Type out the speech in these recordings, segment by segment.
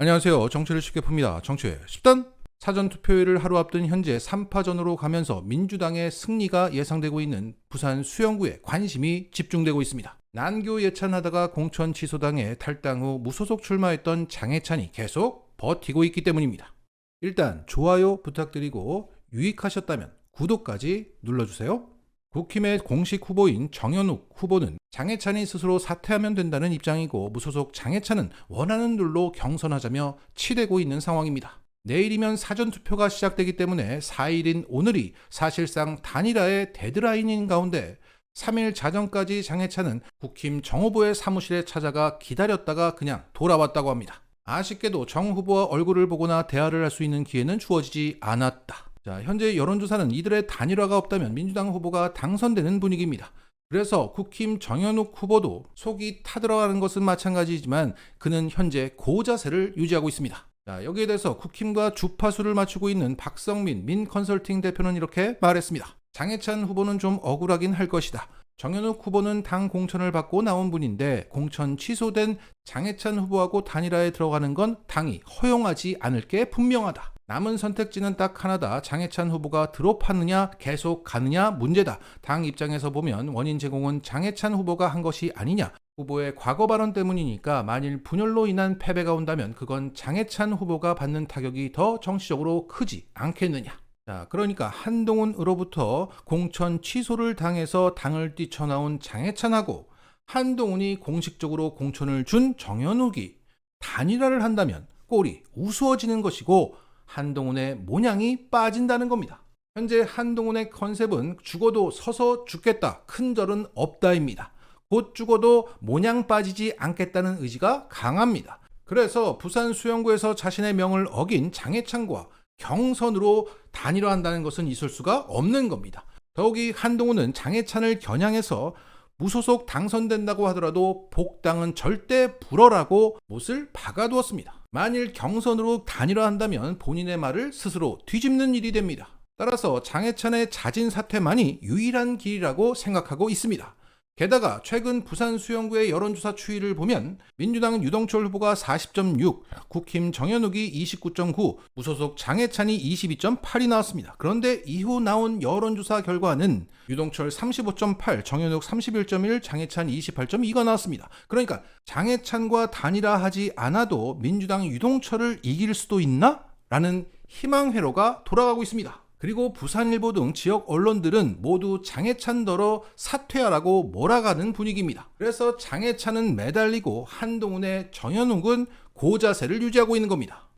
안녕하세요. 정치를 쉽게 풉니다. 정치의 10단. 사전투표일을 하루 앞둔 현재 3파전으로 가면서 민주당의 승리가 예상되고 있는 부산 수영구에 관심이 집중되고 있습니다. 난교 예찬하다가 공천 취소당해 탈당 후 무소속 출마했던 장해찬이 계속 버티고 있기 때문입니다. 일단 좋아요 부탁드리고 유익하셨다면 구독까지 눌러주세요. 국힘의 공식 후보인 정현욱 후보는 장해찬이 스스로 사퇴하면 된다는 입장이고 무소속 장해찬은 원하는 둘로 경선하자며 치대고 있는 상황입니다. 내일이면 사전투표가 시작되기 때문에 4일인 오늘이 사실상 단일화의 데드라인인 가운데 3일 자정까지 장해찬은 국힘 정 후보의 사무실에 찾아가 기다렸다가 그냥 돌아왔다고 합니다. 아쉽게도 정 후보와 얼굴을 보거나 대화를 할 수 있는 기회는 주어지지 않았다. 자, 현재 여론조사는 이들의 단일화가 없다면 민주당 후보가 당선되는 분위기입니다. 그래서 국힘 정현욱 후보도 속이 타들어가는 것은 마찬가지지만 그는 현재 고자세를 유지하고 있습니다. 자, 여기에 대해서 국힘과 주파수를 맞추고 있는 박성민 민컨설팅 대표는 이렇게 말했습니다. 장해찬 후보는 좀 억울하긴 할 것이다. 정현욱 후보는 당 공천을 받고 나온 분인데 공천 취소된 장해찬 후보하고 단일화에 들어가는 건 당이 허용하지 않을 게 분명하다. 남은 선택지는 딱 하나다. 장해찬 후보가 드롭하느냐 계속 가느냐 문제다. 당 입장에서 보면 원인 제공은 장해찬 후보가 한 것이 아니냐. 후보의 과거 발언 때문이니까 만일 분열로 인한 패배가 온다면 그건 장해찬 후보가 받는 타격이 더 정치적으로 크지 않겠느냐. 자, 그러니까 한동훈으로부터 공천 취소를 당해서 당을 뛰쳐나온 장해찬하고 한동훈이 공식적으로 공천을 준 정현욱이 단일화를 한다면 꼴이 우스워지는 것이고 한동훈의 모양이 빠진다는 겁니다. 현재 한동훈의 컨셉은 죽어도 서서 죽겠다, 큰절은 없다입니다. 곧 죽어도 모양 빠지지 않겠다는 의지가 강합니다. 그래서 부산 수영구에서 자신의 명을 어긴 장해찬과 경선으로 단일화한다는 것은 있을 수가 없는 겁니다. 더욱이 한동훈은 장해찬을 겨냥해서 무소속 당선된다고 하더라도 복당은 절대 불허라고 못을 박아두었습니다. 만일 경선으로 단일화한다면 본인의 말을 스스로 뒤집는 일이 됩니다. 따라서 장해찬의 자진 사퇴만이 유일한 길이라고 생각하고 있습니다. 게다가 최근 부산 수영구의 여론조사 추이를 보면 민주당 유동철 후보가 40.6, 국힘 정현욱이 29.9, 무소속 장해찬이 22.8이 나왔습니다. 그런데 이후 나온 여론조사 결과는 유동철 35.8, 정현욱 31.1, 장해찬 28.2가 나왔습니다. 그러니까 장해찬과 단일화하지 않아도 민주당 유동철을 이길 수도 있나? 라는 희망 회로가 돌아가고 있습니다. 그리고 부산일보 등 지역 언론들은 모두 장해찬더러 사퇴하라고 몰아가는 분위기입니다. 그래서 장해찬은 매달리고 한동훈의 정현욱은 고자세를 유지하고 있는 겁니다.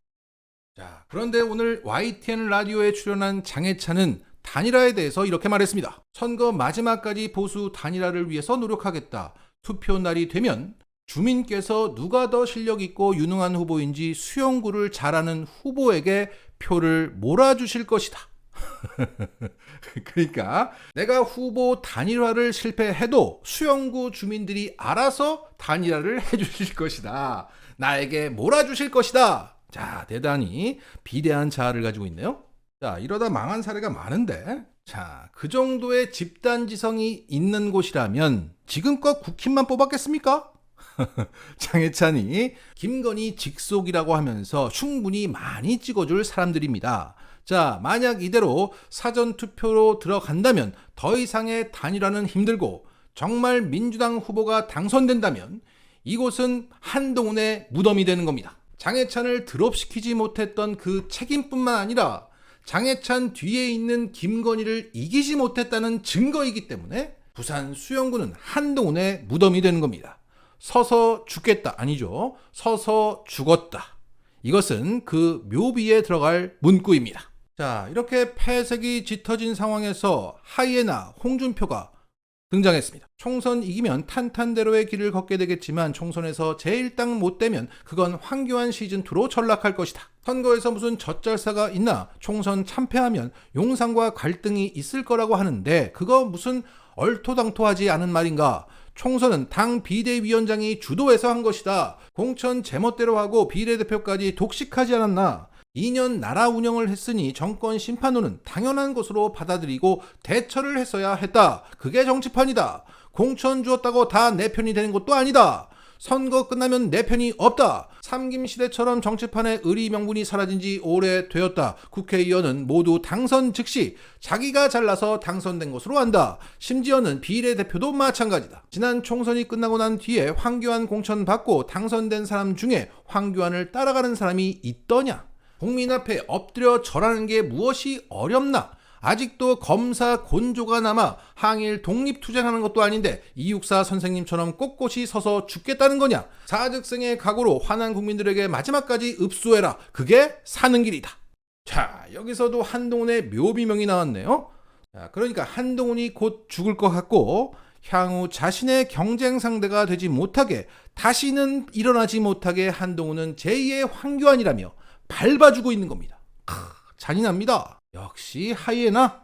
자, 그런데 오늘 YTN 라디오에 출연한 장해찬은 단일화에 대해서 이렇게 말했습니다. 선거 마지막까지 보수 단일화를 위해서 노력하겠다. 투표 날이 되면 주민께서 누가 더 실력 있고 유능한 후보인지 수영구를 잘하는 후보에게 표를 몰아주실 것이다. 그러니까 내가 후보 단일화를 실패해도 수영구 주민들이 알아서 단일화를 해주실 것이다. 나에게 몰아주실 것이다. 자, 대단히 비대한 자아를 가지고 있네요. 자, 이러다 망한 사례가 많은데, 자, 그 정도의 집단지성이 있는 곳이라면 지금껏 국힘만 뽑았겠습니까? 장해찬이 김건희 직속이라고 하면서 충분히 많이 찍어줄 사람들입니다. 자, 만약 이대로 사전투표로 들어간다면 더 이상의 단일화는 힘들고 정말 민주당 후보가 당선된다면 이곳은 한동훈의 무덤이 되는 겁니다. 장해찬을 드롭시키지 못했던 그 책임뿐만 아니라 장해찬 뒤에 있는 김건희를 이기지 못했다는 증거이기 때문에 부산 수영구는 한동훈의 무덤이 되는 겁니다. 서서 죽겠다, 아니죠. 서서 죽었다. 이것은 그 묘비에 들어갈 문구입니다. 자, 이렇게 패색이 짙어진 상황에서 하이에나 홍준표가 등장했습니다. 총선 이기면 탄탄대로의 길을 걷게 되겠지만 총선에서 제1당 못 되면 그건 황교안 시즌2로 전락할 것이다. 선거에서 무슨 젖잘사가 있나? 총선 참패하면 용산과 갈등이 있을 거라고 하는데 그거 무슨 얼토당토하지 않은 말인가? 총선은 당 비대위원장이 주도해서 한 것이다. 공천 제멋대로 하고 비례대표까지 독식하지 않았나? 2년 나라 운영을 했으니 정권 심판론은 당연한 것으로 받아들이고 대처를 했어야 했다. 그게 정치판이다. 공천 주었다고 다 내 편이 되는 것도 아니다. 선거 끝나면 내 편이 없다. 삼김시대처럼 정치판에 의리 명분이 사라진 지 오래되었다. 국회의원은 모두 당선 즉시 자기가 잘나서 당선된 것으로 안다. 심지어는 비례대표도 마찬가지다. 지난 총선이 끝나고 난 뒤에 황교안 공천 받고 당선된 사람 중에 황교안을 따라가는 사람이 있더냐? 국민 앞에 엎드려 절하는 게 무엇이 어렵나? 아직도 검사 곤조가 남아 항일 독립투쟁하는 것도 아닌데 이육사 선생님처럼 꼿꼿이 서서 죽겠다는 거냐? 사즉생의 각오로 화난 국민들에게 마지막까지 읍소해라. 그게 사는 길이다. 자, 여기서도 한동훈의 묘비명이 나왔네요. 자, 그러니까 한동훈이 곧 죽을 것 같고 향후 자신의 경쟁 상대가 되지 못하게, 다시는 일어나지 못하게 한동훈은 제2의 황교안이라며 밟아주고 있는 겁니다. 잔인합니다. 역시 하이에나.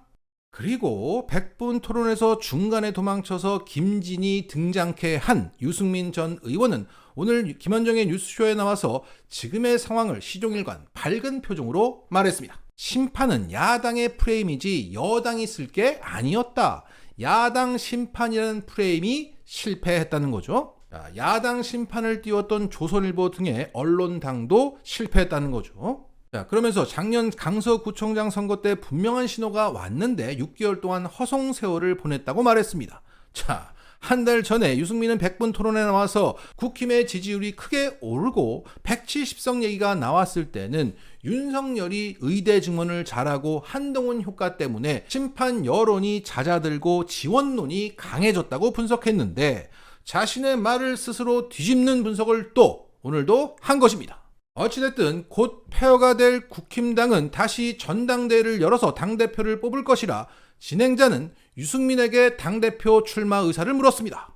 그리고 100분 토론에서 중간에 도망쳐서 김진이 등장케 한 유승민 전 의원은 오늘 김원정의 뉴스쇼에 나와서 지금의 상황을 시종일관 밝은 표정으로 말했습니다. 심판은 야당의 프레임이지 여당이 쓸 게 아니었다. 야당 심판이라는 프레임이 실패했다는 거죠. 야당 심판을 띄웠던 조선일보 등의 언론당도 실패했다는 거죠. 자, 그러면서 작년 강서구청장 선거 때 분명한 신호가 왔는데 6개월 동안 허송 세월을 보냈다고 말했습니다. 자, 한 달 전에 유승민은 100분 토론에 나와서 국힘의 지지율이 크게 오르고 170석 얘기가 나왔을 때는 윤석열이 의대 증원을 잘하고 한동훈 효과 때문에 심판 여론이 잦아들고 지원론이 강해졌다고 분석했는데 자신의 말을 스스로 뒤집는 분석을 또 오늘도 한 것입니다. 어찌됐든 곧 폐허가 될 국힘당은 다시 전당대회를 열어서 당대표를 뽑을 것이라 진행자는 유승민에게 당대표 출마 의사를 물었습니다.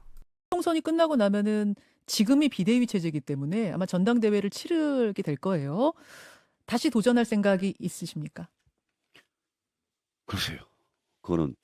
총선이 끝나고 나면은 지금이 비대위 체제이기 때문에 아마 전당대회를 치르게 될 거예요. 다시 도전할 생각이 있으십니까? 글쎄요. 그거는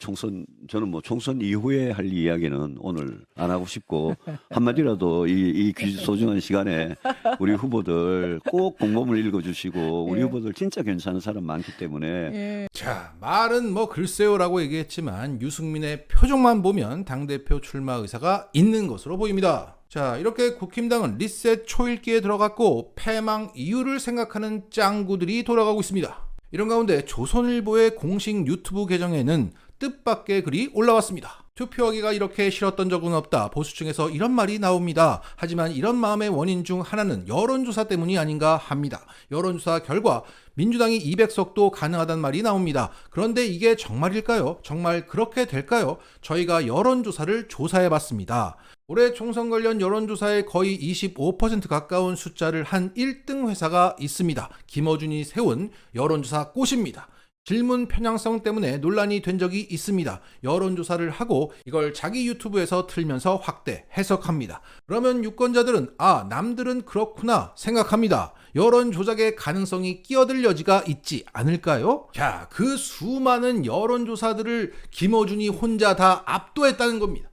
저는 뭐 총선 이후에 할 이야기는 오늘 안 하고 싶고, 한마디라도 이 소중한 시간에 우리 후보들 꼭 공범을 읽어주시고, 우리 후보들 진짜 괜찮은 사람 많기 때문에. 자, 말은 뭐 글쎄요라고 얘기했지만 유승민의 표정만 보면 당대표 출마 의사가 있는 것으로 보입니다. 자, 이렇게 국힘당은 리셋 초읽기에 들어갔고 패망 이유를 생각하는 짱구들이 돌아가고 있습니다. 이런 가운데 조선일보의 공식 유튜브 계정에는 뜻밖의 글이 올라왔습니다. 투표하기가 이렇게 싫었던 적은 없다. 보수층에서 이런 말이 나옵니다. 하지만 이런 마음의 원인 중 하나는 여론조사 때문이 아닌가 합니다. 여론조사 결과 민주당이 200석도 가능하다는 말이 나옵니다. 그런데 이게 정말일까요? 정말 그렇게 될까요? 저희가 여론조사를 조사해봤습니다. 올해 총선 관련 여론조사에 거의 25% 가까운 숫자를 한 1등 회사가 있습니다. 김어준이 세운 여론조사 꽃입니다. 질문 편향성 때문에 논란이 된 적이 있습니다. 여론조사를 하고 이걸 자기 유튜브에서 틀면서 확대 해석합니다. 그러면 유권자들은 남들은 그렇구나 생각합니다. 여론 조작의 가능성이 끼어들 여지가 있지 않을까요? 자, 그 수많은 여론조사들을 김어준이 혼자 다 압도했다는 겁니다.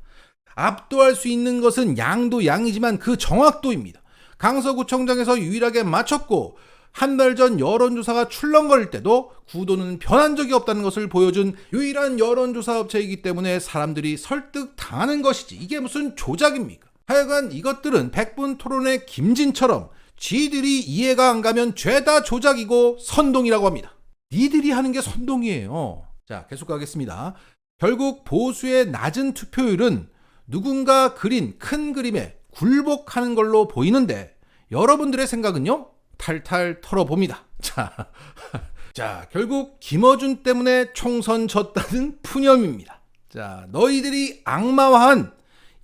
압도할 수 있는 것은 양도 양이지만 그 정확도입니다. 강서구청장에서 유일하게 맞췄고 한 달 전 여론조사가 출렁거릴 때도 구도는 변한 적이 없다는 것을 보여준 유일한 여론조사 업체이기 때문에 사람들이 설득당하는 것이지 이게 무슨 조작입니까? 하여간 이것들은 100분 토론의 김진처럼 쥐들이 이해가 안 가면 죄다 조작이고 선동이라고 합니다. 니들이 하는 게 선동이에요. 자, 계속 가겠습니다. 결국 보수의 낮은 투표율은 누군가 그린 큰 그림에 굴복하는 걸로 보이는데 여러분들의 생각은요? 탈탈 털어봅니다. 자, 결국 김어준 때문에 총선 졌다는 푸념입니다. 자, 너희들이 악마화한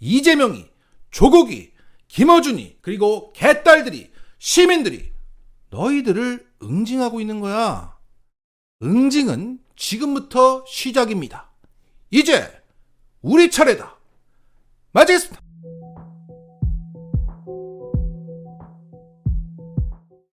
이재명이, 조국이, 김어준이, 그리고 개딸들이, 시민들이 너희들을 응징하고 있는 거야. 응징은 지금부터 시작입니다. 이제 우리 차례다. 맞겠습니다.